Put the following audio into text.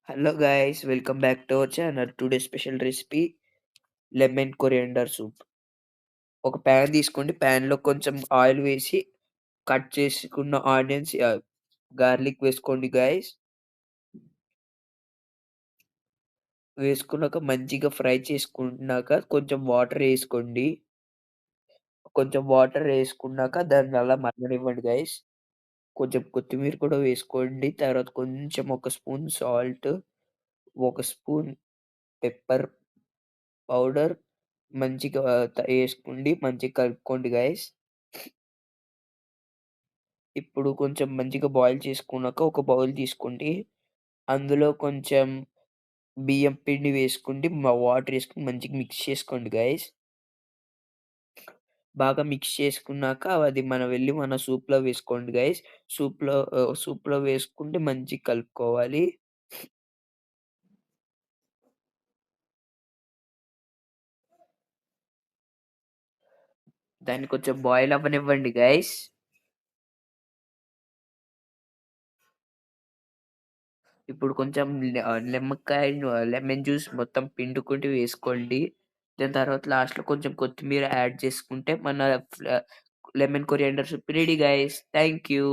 Hello guys, welcome back to our channel. Today's special recipe lemon coriander soup. ఒక pan తీసుకోండి. పాన్‌లో కొంచెం oil వేసి cut చేసుకున్న onions garlic వేసుకోండి గైస్. వేసుకున్నాక మంచిగా ఫ్రై చేసుకున్నాక కొంచెం వాటర్ ఏసుకోండి. కొంచెం వాటర్ ఏసుకున్నాక దాన్ని అలా మగ్గనివ్వండి గైస్. కొంచెం కొత్తిమీర కూడా వేసుకోండి. తర్వాత కొంచెం ఒక స్పూన్ సాల్ట్, ఒక స్పూన్ పెప్పర్ పౌడర్ మంచిగా ఏసుకోండి. మంచిగా కలుపుకోండి గైస్. ఇప్పుడు కొంచెం మంచిగా బాయిల్ చేసుకున్నాక ఒక బౌల్ తీసుకోండి. అందులో కొంచెం బియ్యం పిండి వేసుకోండి. వాటర్ ఏసుకొని మంచిగా మిక్స్ చేసుకోండి గైస్. బాగా మిక్స్ చేసుకున్నాక అది మన సూప్‌లో వేసుకోండి గైస్. సూప్‌లో వేసుకుంటే మంచిగా కలుపుకోవాలి. దాన్ని కొంచెం బాయిల్ అవ్వనివ్వండి గైస్. ఇప్పుడు కొంచెం లెమన్ జ్యూస్ మొత్తం పిండుకుంటూ వేసుకోండి. దాని తర్వాత లాస్ట్‌లో కొంచెం కొత్తిమీర యాడ్ చేసుకుంటే మన ఫ్ల lemon coriander soup ready guys. Thank you.